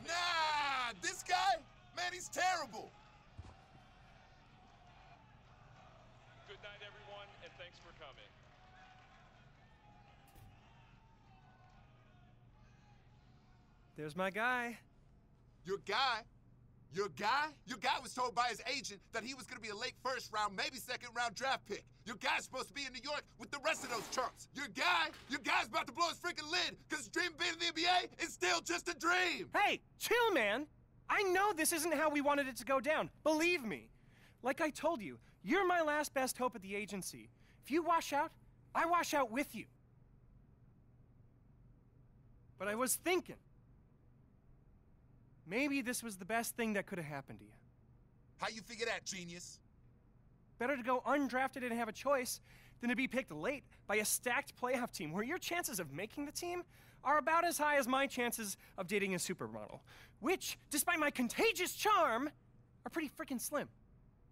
Nah, this guy? Man, he's terrible. Good night, everyone, and thanks for coming. There's my guy. Your guy? Your guy? Your guy was told by his agent that he was going to be a late first round, maybe second round draft pick. Your guy's supposed to be in New York with the rest of those chumps. Your guy's about to blow his freaking lid because his dream of being in the NBA is still just a dream. Hey, chill, man. I know this isn't how we wanted it to go down. Believe me. Like I told you, you're my last best hope at the agency. If you wash out, I wash out with you. But I was thinking, maybe this was the best thing that could have happened to you. How you figure that, genius? Better to go undrafted and have a choice than to be picked late by a stacked playoff team where your chances of making the team are about as high as my chances of dating a supermodel, which, despite my contagious charm, are pretty freaking slim.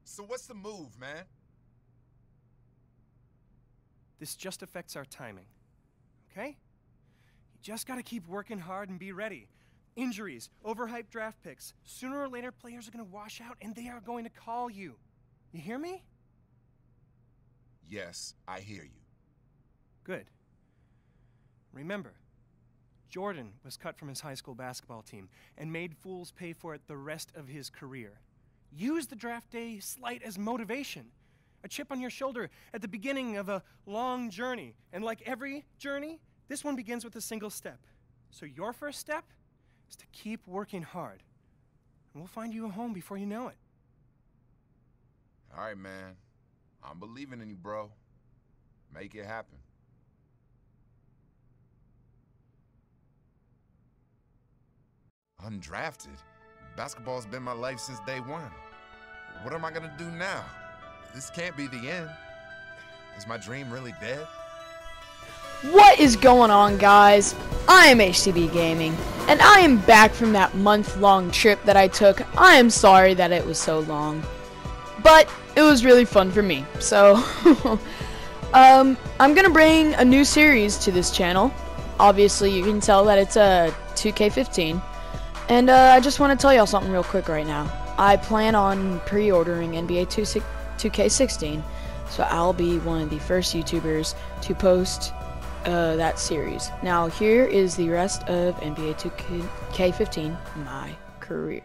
So what's the move, man? This just affects our timing, okay? You just gotta keep working hard and be ready. Injuries, overhyped draft picks. Sooner or later, players are gonna wash out and they are going to call you. You hear me? Yes, I hear you. Good. Remember, Jordan was cut from his high school basketball team and made fools pay for it the rest of his career. Use the draft day slight as motivation, a chip on your shoulder at the beginning of a long journey. And like every journey, this one begins with a single step. So your first step is to keep working hard. And we'll find you a home before you know it. All right, man. I'm believing in you, bro. Make it happen. Undrafted? Basketball's been my life since day one. What am I gonna do now? This can't be the end. Is my dream really dead? What is going on, guys? I am HCB Gaming, and I am back from that month-long trip that I took. I am sorry that it was so long, but it was really fun for me. So, I'm gonna bring a new series to this channel. Obviously, you can tell that it's a 2K15, and I just want to tell y'all something real quick right now. I plan on pre-ordering NBA 2K16, so I'll be one of the first YouTubers to post that series. Now here is the rest of NBA 2K15, my career.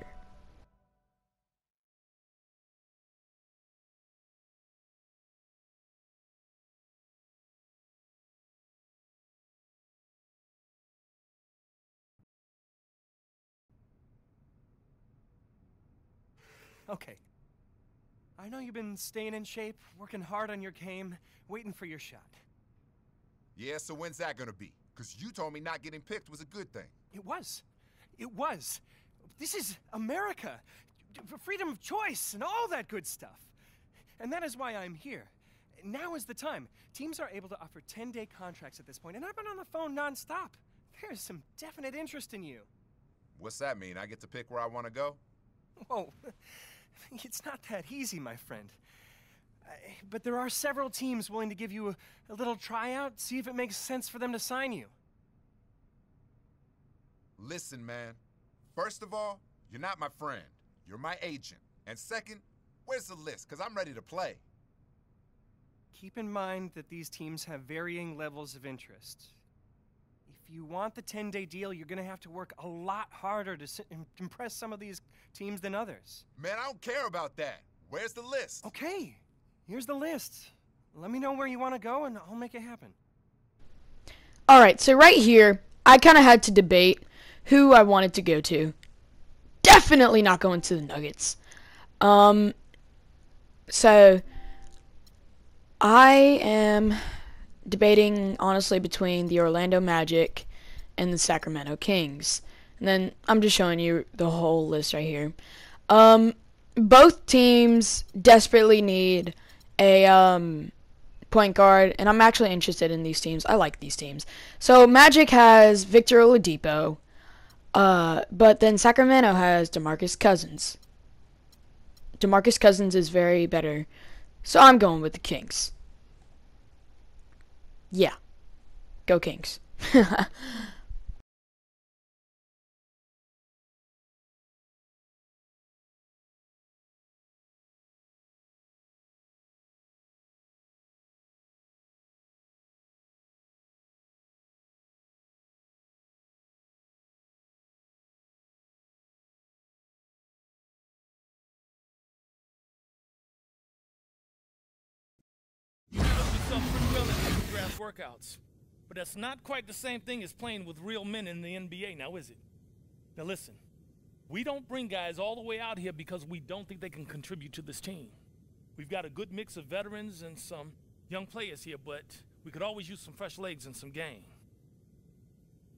Okay. I know you've been staying in shape, working hard on your game, waiting for your shot. Yeah, so when's that gonna be? Because you told me not getting picked was a good thing. It was. It was. This is America. Freedom of choice and all that good stuff. And that is why I'm here. Now is the time. Teams are able to offer 10-day contracts at this point, and I've been on the phone nonstop. There's some definite interest in you. What's that mean? I get to pick where I want to go? Whoa. It's not that easy, my friend. But there are several teams willing to give you a little tryout, see if it makes sense for them to sign you. Listen, man. First of all, you're not my friend. You're my agent. And second, where's the list? Because I'm ready to play. Keep in mind that these teams have varying levels of interest. If you want the 10-day deal, you're going to have to work a lot harder to impress some of these teams than others. Man, I don't care about that. Where's the list? Okay, here's the list. Let me know where you want to go, and I'll make it happen. Alright, so right here, I kind of had to debate who I wanted to go to. Definitely not going to the Nuggets. So, I am debating, honestly, between the Orlando Magic and the Sacramento Kings. And then I'm just showing you the whole list right here. Both teams desperately need a point guard, and I'm actually interested in these teams. I like these teams. So Magic has Victor Oladipo, but then Sacramento has DeMarcus Cousins. DeMarcus Cousins is very better, so I'm going with the Kings. Yeah, Go Kings. You conduct yourself pretty well in these draft workouts. But that's not quite the same thing as playing with real men in the NBA, now is it? Now listen, we don't bring guys all the way out here because we don't think they can contribute to this team. We've got a good mix of veterans and some young players here, but we could always use some fresh legs and some game.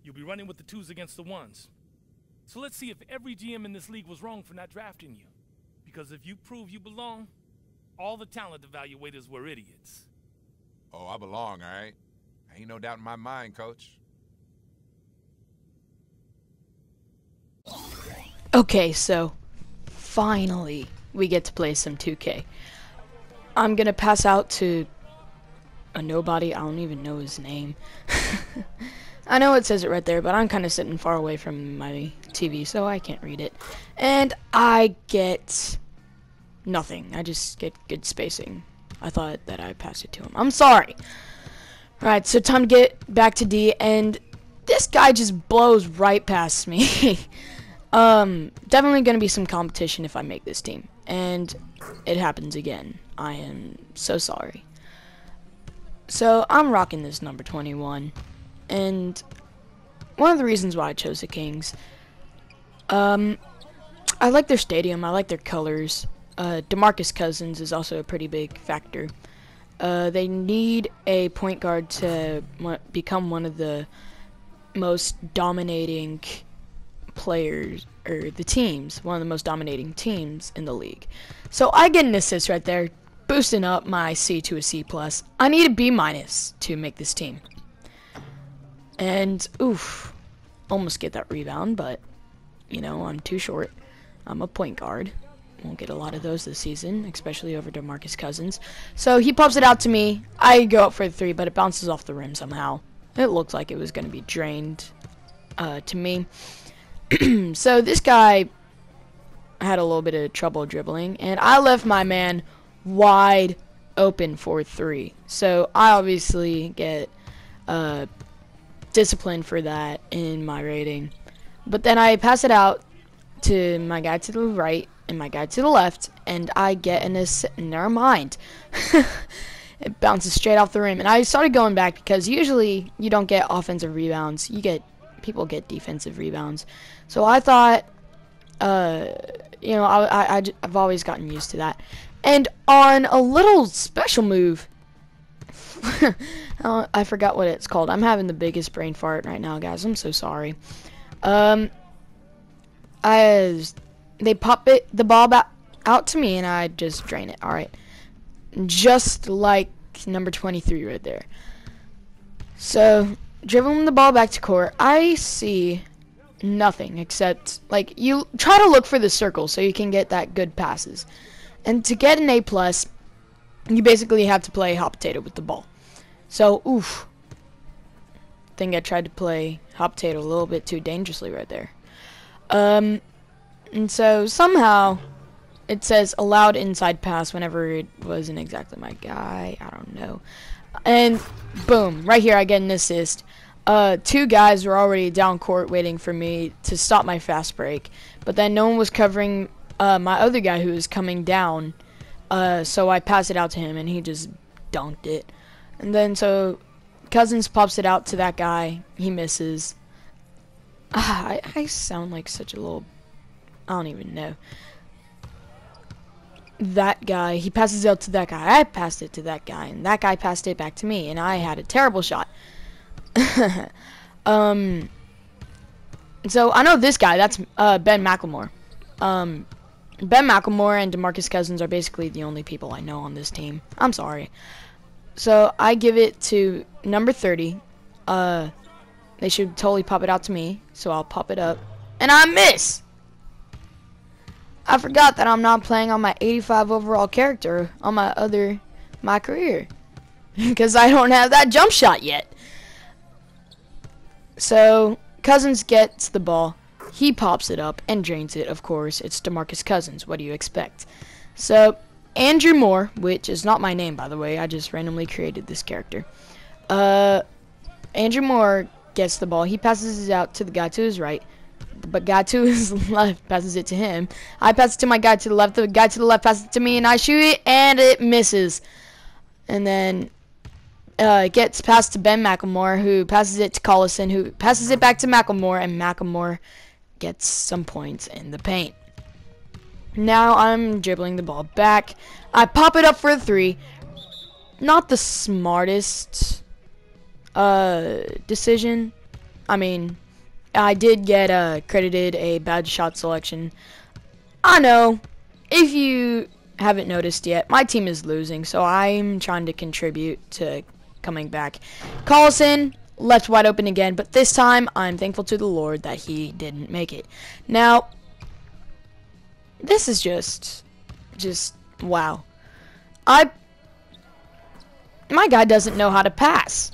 You'll be running with the 2s against the 1s. So let's see if every GM in this league was wrong for not drafting you. Because if you prove you belong, all the talent evaluators were idiots. Oh, I belong, all right? Ain't no doubt in my mind, Coach. Okay, so finally we get to play some 2K. I'm gonna pass out to a nobody. I don't even know his name. I know it says it right there, but I'm kind of sitting far away from my TV, so I can't read it. And I get nothing. I just get good spacing. I thought that I passed it to him. I'm sorry. Alright, so time to get back to D, and this guy just blows right past me. Definitely gonna be some competition if I make this team. And it happens again. I am so sorry. So, I'm rocking this number 21. And one of the reasons why I chose the Kings, I like their stadium, I like their colors. DeMarcus Cousins is also a pretty big factor. They need a point guard to become one of the most dominating players, or the teams, one of the most dominating teams in the league. So I get an assist right there, boosting up my C to a C+. I need a B- to make this team. And, oof, almost get that rebound, but, you know, I'm too short. I'm a point guard. Won't get a lot of those this season, especially over DeMarcus Cousins. So he pops it out to me. I go up for the 3, but it bounces off the rim somehow. It looked like it was going to be drained to me. So this guy had a little bit of trouble dribbling, and I left my man wide open for 3. So I obviously get disciplined for that in my rating. But then I pass it out to my guy to the right and my guy to the left, and I get an assist. Never mind. It bounces straight off the rim, and I started going back because usually you don't get offensive rebounds. People get defensive rebounds. So I thought, you know, I've always gotten used to that. And on a little special move, I forgot what it's called. I'm having the biggest brain fart right now, guys. I'm so sorry. They pop the ball out to me, and I just drain it. All right, just like number 23 right there. So dribbling the ball back to court, I see nothing except, like, you try to look for the circle so you can get that good passes. And to get an A+, you basically have to play hot potato with the ball. So, oof. Think I tried to play hot potato a little bit too dangerously right there. And so somehow it says allowed inside pass whenever it wasn't exactly my guy. I don't know. And boom, right here I get an assist. 2 guys were already down court waiting for me to stop my fast break, but then no one was covering my other guy who was coming down, so I passed it out to him and he just dunked it. And then so Cousins pops it out to that guy, he misses. I sound like such a little, I don't even know. That guy, he passes it out to that guy, I passed it to that guy, and that guy passed it back to me, and I had a terrible shot. So I know this guy, that's Ben McLemore. Ben McLemore and DeMarcus Cousins are basically the only people I know on this team. I'm sorry. So I give it to number 30. They should totally pop it out to me, so I'll pop it up, and I miss. I forgot that I'm not playing on my 85 overall character on my career because I don't have that jump shot yet. So Cousins gets the ball. He pops it up and drains it, of course. It's DeMarcus Cousins. What do you expect? So Andrew Moore, which is not my name, by the way. I just randomly created this character. Andrew Moore gets the ball. He passes it out to the guy to his right. But guy to his left passes it to him. I pass it to my guy to the left. The guy to the left passes it to me, and I shoot it, and it misses. And then it gets passed to Ben McElmore, who passes it to Collison, who passes it back to McElmore, and McElmore gets some points in the paint. Now I'm dribbling the ball back. I pop it up for a three. Not the smartest decision. I mean, I did get credited a bad shot selection. I know. If you haven't noticed yet, my team is losing, so I'm trying to contribute to coming back. Collison left wide open again, but this time I'm thankful to the Lord that he didn't make it. Now, this is just wow. My guy doesn't know how to pass.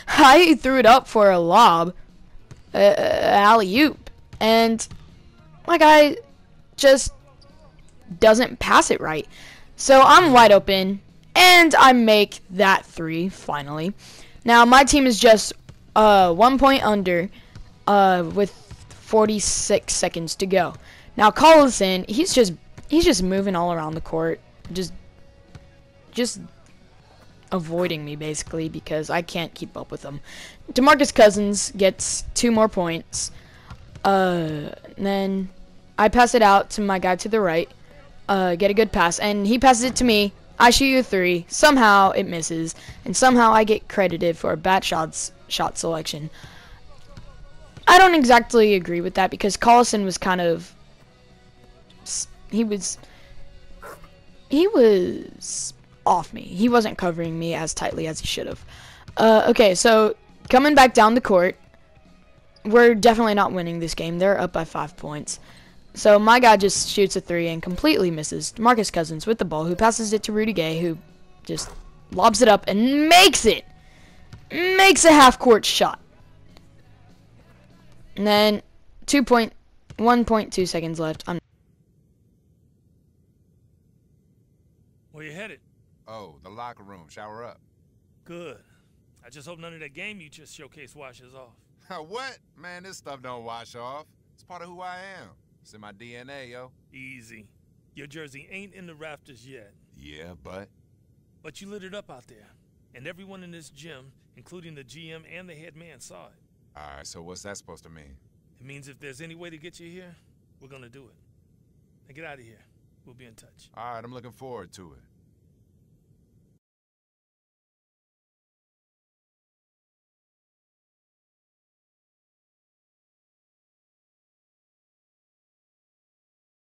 I threw it up for a lob, alley-oop, and my guy just doesn't pass it right. So I'm wide open, and I make that three finally. Now my team is just 1 point under with 46 seconds to go. Now Collison, he's just moving all around the court, just avoiding me basically because I can't keep up with him. DeMarcus Cousins gets 2 more points. Then I pass it out to my guy to the right. Get a good pass, and he passes it to me. I shoot a three. Somehow it misses, and somehow I get credited for a bad shot selection. I don't exactly agree with that because Collison was kind of he was off me. He wasn't covering me as tightly as he should have. Okay, so coming back down the court, we're definitely not winning this game. They're up by 5 points. So my guy just shoots a three and completely misses. DeMarcus Cousins with the ball, who passes it to Rudy Gay, who just lobs it up and makes it. Makes a half-court shot. And then 1.2 seconds left. Where you headed? Oh, the locker room. Shower up. Good. I just hope none of that game you just showcased washes off. What? Man, this stuff don't wash off. It's part of who I am. It's in my DNA, yo. Easy. Your jersey ain't in the rafters yet. Yeah, but you lit it up out there. And everyone in this gym, including the GM and the head man, saw it. all right, so what's that supposed to mean? It means if there's any way to get you here, we're gonna do it. Now get out of here. We'll be in touch. All right, I'm looking forward to it.